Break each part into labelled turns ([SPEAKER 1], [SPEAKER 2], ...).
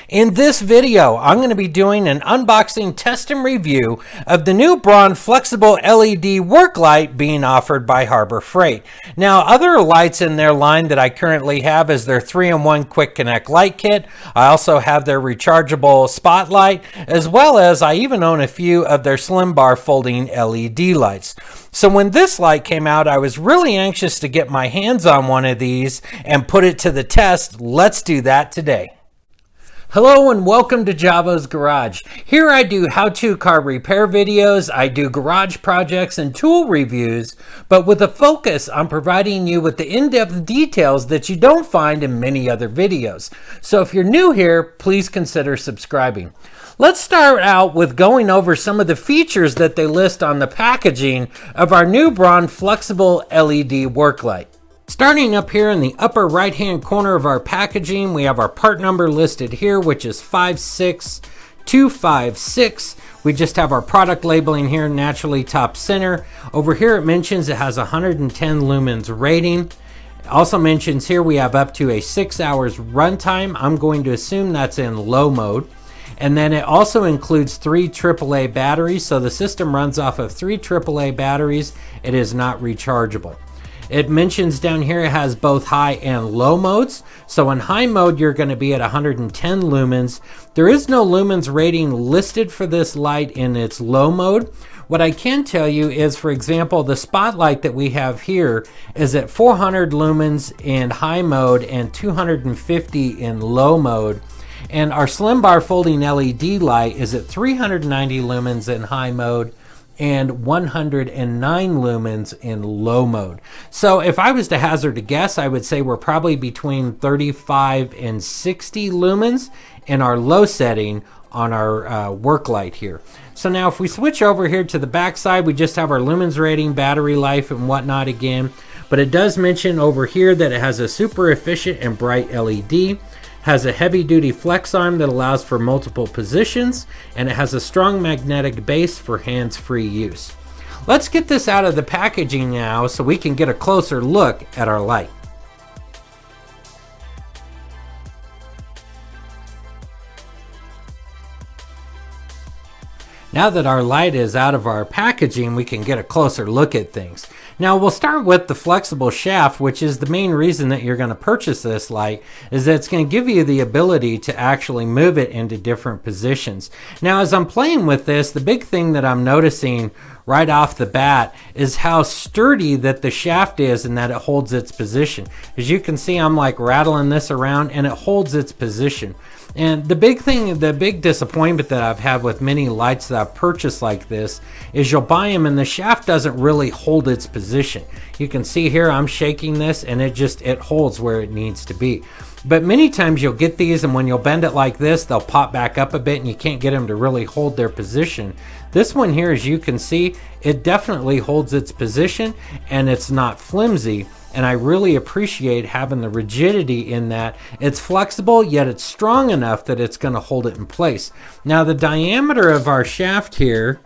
[SPEAKER 1] In this video, I'm going to be doing an unboxing, test, and review of the new Braun flexible LED work light being offered by Harbor Freight. Now, other lights in their line that I currently have is their 3-in-1 Quick Connect light kit. I also have their rechargeable spotlight, as well as I even own a few of their slim bar folding LED lights. So when this light came out, I was really anxious to get my hands on one of these and put it to the test. Let's do that today. Hello and welcome to Javo's Garage. Here I do how-to car repair videos, I do garage projects and tool reviews, but with a focus on providing you with the in-depth details that you don't find in many other videos. So if you're new here, please consider subscribing. Let's start out with going over some of the features that they list on the packaging of our new Braun flexible LED work light. Starting up here in the upper right hand corner of our packaging, we have our part number listed here, which is 56256. We just have our product labeling here naturally top center. Over here it mentions it has 110 lumens rating. It also mentions here we have up to a 6 hours runtime. I'm going to assume that's in low mode. And then it also includes 3 AAA batteries, so the system runs off of 3 AAA batteries. It is not rechargeable. It mentions down here it has both high and low modes. So in high mode, you're going to be at 110 lumens. There is no lumens rating listed for this light in its low mode. What I can tell you is, for example, the spotlight that we have here is at 400 lumens in high mode and 250 in low mode. And our slim bar folding LED light is at 390 lumens in high mode and 109 lumens in low mode. So if I was to hazard a guess, I would say we're probably between 35 and 60 lumens in our low setting on our work light here. So now if we switch over here to the back side, we just have our lumens rating, battery life, and whatnot again. But it does mention over here that it has a super efficient and bright LED. Has a heavy-duty flex arm that allows for multiple positions, and it has a strong magnetic base for hands-free use. Let's get this out of the packaging now so we can get a closer look at our light. Now that our light is out of our packaging, we can get a closer look at things. Now we'll start with the flexible shaft, which is the main reason that you're going to purchase this light, is that it's going to give you the ability to actually move it into different positions. Now as I'm playing with this, the big thing that I'm noticing right off the bat is how sturdy that the shaft is and that it holds its position. As you can see, I'm like rattling this around and it holds its position. And the big disappointment that I've had with many lights that I've purchased like this is you'll buy them and the shaft doesn't really hold its position. You can see here I'm shaking this and it holds where it needs to be. But many times you'll get these and when you'll bend it like this, they'll pop back up a bit and you can't get them to really hold their position. This one here, as you can see, it definitely holds its position and it's not flimsy. And I really appreciate having the rigidity in that. It's flexible, yet it's strong enough that it's going to hold it in place. Now the diameter of our shaft here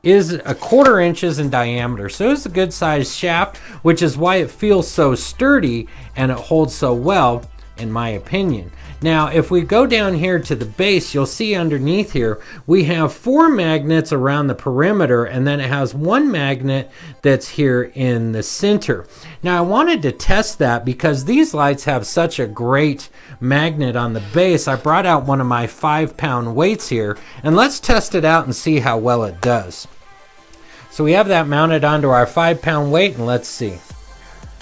[SPEAKER 1] is 1/4 inches in diameter. So it's a good sized shaft, which is why it feels so sturdy and it holds so well, in my opinion. Now, if we go down here to the base, you'll see underneath here, we have 4 magnets around the perimeter, and then it has 1 magnet that's here in the center. Now, I wanted to test that because these lights have such a great magnet on the base. I brought out one of my 5-pound weights here, and let's test it out and see how well it does. So we have that mounted onto our 5-pound weight, and let's see.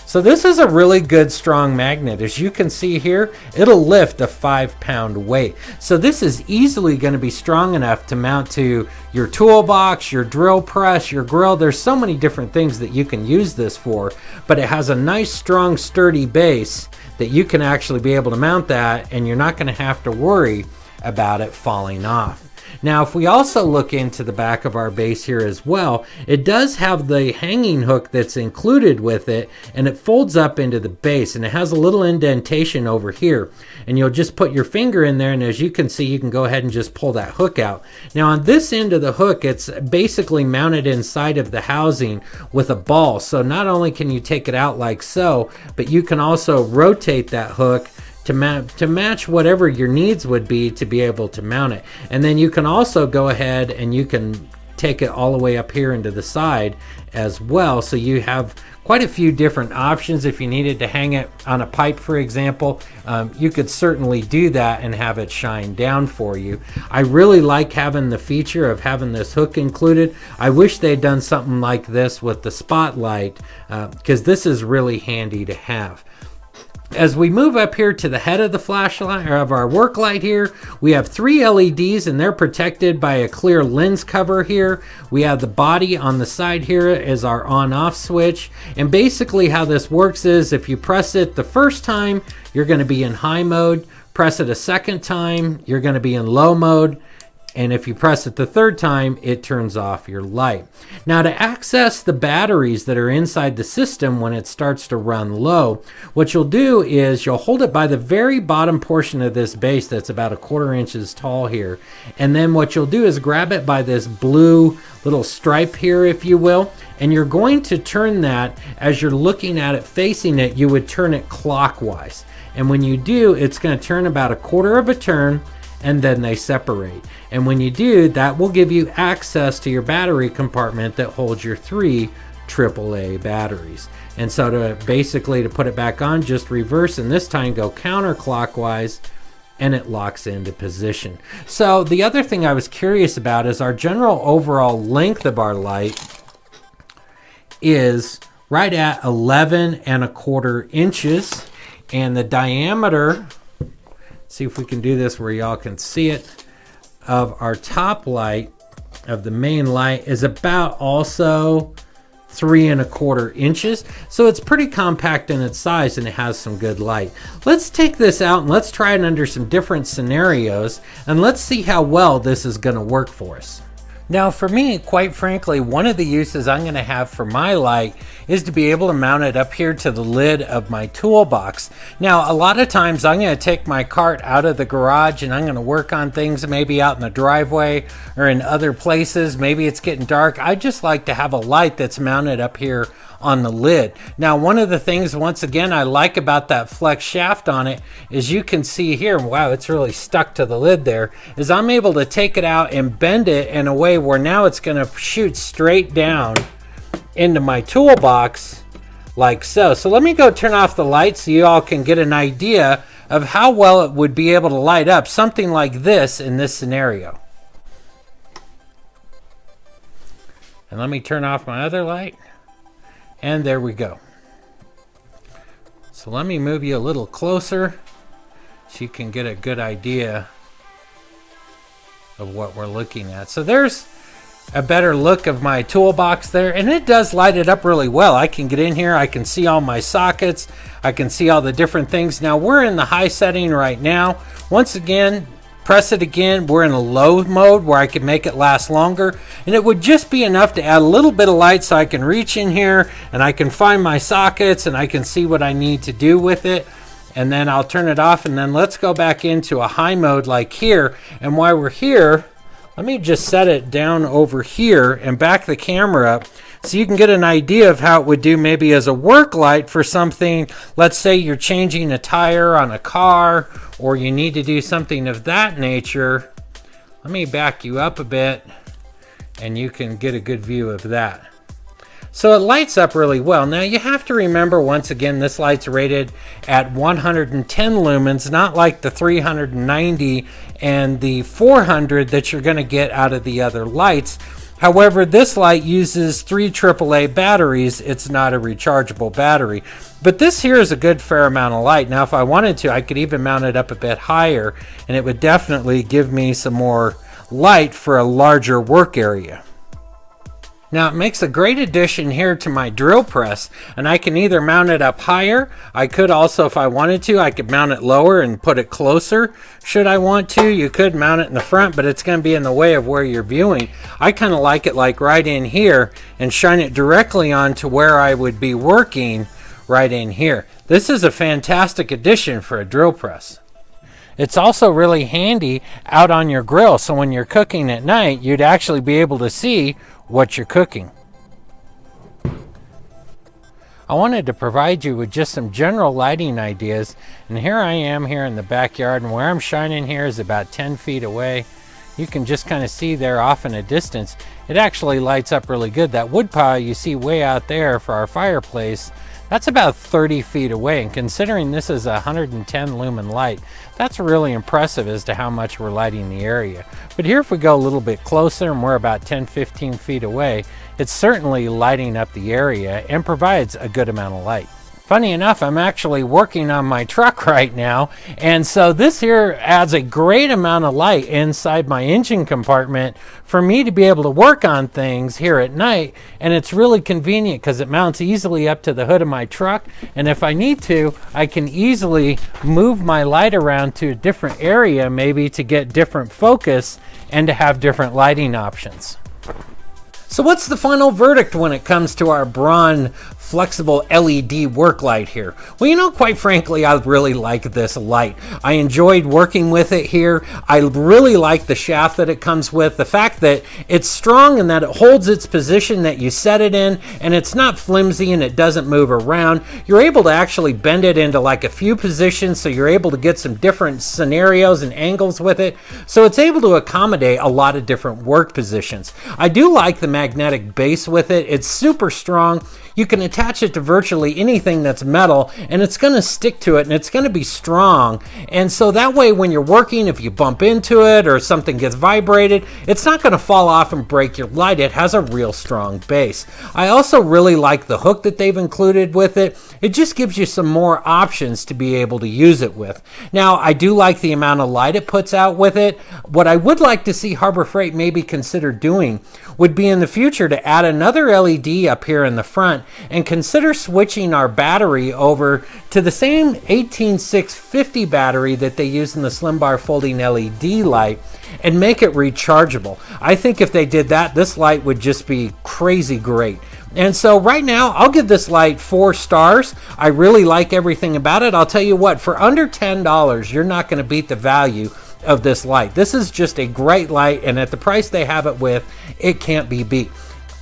[SPEAKER 1] So this is a really good strong magnet. As you can see here, it'll lift a 5-pound weight. So this is easily going to be strong enough to mount to your toolbox, your drill press, your grill. There's so many different things that you can use this for, but it has a nice strong sturdy base that you can actually be able to mount that and you're not going to have to worry about it falling off. Now, if we also look into the back of our base here as well, it does have the hanging hook that's included with it, and it folds up into the base, and it has a little indentation over here. And you'll just put your finger in there, and as you can see, you can go ahead and just pull that hook out. Now, on this end of the hook, it's basically mounted inside of the housing with a ball. So not only can you take it out like so, but you can also rotate that hook to match whatever your needs would be to be able to mount it. And then you can also go ahead and you can take it all the way up here into the side as well, so you have quite a few different options. If you needed to hang it on a pipe, for example, you could certainly do that and have it shine down for you. I really like having the feature of having this hook included. I wish they'd done something like this with the spotlight, because this is really handy to have. As we move up here to the head of the flashlight, or of our work light here, we have 3 LEDs and they're protected by a clear lens cover here. We have the body on the side here is our on-off switch. And basically how this works is if you press it the first time, you're going to be in high mode. Press it a second time, you're going to be in low mode. And if you press it the third time, it turns off your light. Now, to access the batteries that are inside the system when it starts to run low, what you'll do is you'll hold it by the very bottom portion of this base that's about 1/4 inches tall here. And then what you'll do is grab it by this blue little stripe here, if you will, and you're going to turn that, as you're looking at it facing it, you would turn it clockwise. And when you do, it's going to turn about 1/4 of a turn, and then they separate. And when you do, that will give you access to your battery compartment that holds your 3 AAA batteries. And so to put it back on, just reverse, and this time go counterclockwise, and it locks into position. So the other thing I was curious about is our general overall length of our light is right at 11¼ inches, and the diameter, see if we can do this where y'all can see it, of our top light, of the main light, is about also 3¼ inches. So it's pretty compact in its size, and it has some good light. Let's take this out and let's try it under some different scenarios, and let's see how well this is going to work for us. Now for me, quite frankly, one of the uses I'm going to have for my light is to be able to mount it up here to the lid of my toolbox. Now a lot of times I'm going to take my cart out of the garage and I'm going to work on things maybe out in the driveway or in other places. Maybe it's getting dark. I just like to have a light that's mounted up here on the lid. Now one of the things, once again, I like about that flex shaft on it is you can see here, wow, it's really stuck to the lid there, is I'm able to take it out and bend it in a way where now it's going to shoot straight down into my toolbox like so. So let me go turn off the light so you all can get an idea of how well it would be able to light up something like this in this scenario. And let me turn off my other light. And there we go. So let me move you a little closer so you can get a good idea of what we're looking at. So there's a better look of my toolbox there, and it does light it up really well. I can get in here, I can see all my sockets, I can see all the different things. Now we're in the high setting right now. Once again, press it again, we're in a low mode where I can make it last longer, and it would just be enough to add a little bit of light so I can reach in here and I can find my sockets and I can see what I need to do with it. And then I'll turn it off, and then let's go back into a high mode like here. And while we're here, let me just set it down over here and back the camera up so you can get an idea of how it would do maybe as a work light for something. Let's say you're changing a tire on a car, or you need to do something of that nature. Let me back you up a bit and you can get a good view of that. So it lights up really well. Now you have to remember, once again, this light's rated at 110 lumens, not like the 390 and the 400 that you're going to get out of the other lights. However, this light uses 3 AAA batteries. It's not a rechargeable battery. But this here is a good fair amount of light. Now if I wanted to, I could even mount it up a bit higher, and it would definitely give me some more light for a larger work area. Now it makes a great addition here to my drill press, and I can either mount it up higher. I could also, if I wanted to, I could mount it lower and put it closer. Should I want to, you could mount it in the front, but it's going to be in the way of where you're viewing. I kind of like it like right in here and shine it directly onto where I would be working right in here. This is a fantastic addition for a drill press. It's also really handy out on your grill, so when you're cooking at night, you'd actually be able to see what you're cooking. I wanted to provide you with just some general lighting ideas. And here I am here in the backyard, and where I'm shining here is about 10 feet away. You can just kind of see there off in a distance. It actually lights up really good. That wood pile you see way out there for our fireplace, that's about 30 feet away, and considering this is a 110 lumen light, that's really impressive as to how much we're lighting the area. But here if we go a little bit closer and we're about 10-15 feet away, it's certainly lighting up the area and provides a good amount of light. Funny enough, I'm actually working on my truck right now, and so this here adds a great amount of light inside my engine compartment for me to be able to work on things here at night. And it's really convenient because it mounts easily up to the hood of my truck, and if I need to, I can easily move my light around to a different area, maybe to get different focus and to have different lighting options. So what's the final verdict when it comes to our Braun flexible LED work light here? Well, you know, quite frankly, I really like this light. I enjoyed working with it here. I really like the shaft that it comes with, the fact that it's strong and that it holds its position that you set it in, and it's not flimsy and it doesn't move around. You're able to actually bend it into like a few positions, so you're able to get some different scenarios and angles with it. So it's able to accommodate a lot of different work positions. I do like the magnetic base with it. It's super strong. You can attach it to virtually anything that's metal, and it's going to stick to it, and it's going to be strong. And so that way when you're working, if you bump into it or something gets vibrated, it's not going to fall off and break your light. It has a real strong base. I also really like the hook that they've included with it. It just gives you some more options to be able to use it with. Now, I do like the amount of light it puts out with it. What I would like to see Harbor Freight maybe consider doing would be in the future to add another LED up here in the front and consider switching our battery over to the same 18650 battery that they use in the Slim Bar folding LED light and make it rechargeable. I think if they did that, this light would just be crazy great. And so right now, I'll give this light 4 stars. I really like everything about it. I'll tell you what, for under $10, you're not going to beat the value of this light. This is just a great light, and at the price they have it with, it can't be beat.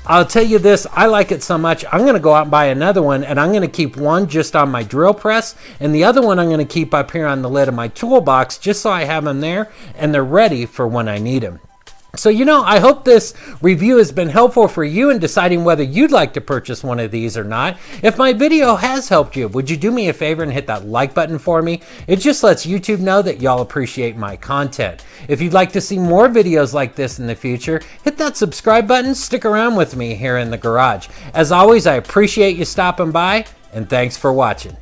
[SPEAKER 1] I'll tell you this, I like it so much, I'm going to go out and buy another one, and I'm going to keep one just on my drill press, and the other one I'm going to keep up here on the lid of my toolbox just so I have them there and they're ready for when I need them. So, you know, I hope this review has been helpful for you in deciding whether you'd like to purchase one of these or not. If my video has helped you, would you do me a favor and hit that like button for me? It just lets YouTube know that y'all appreciate my content. If you'd like to see more videos like this in the future, hit that subscribe button, stick around with me here in the garage. As always, I appreciate you stopping by, and thanks for watching.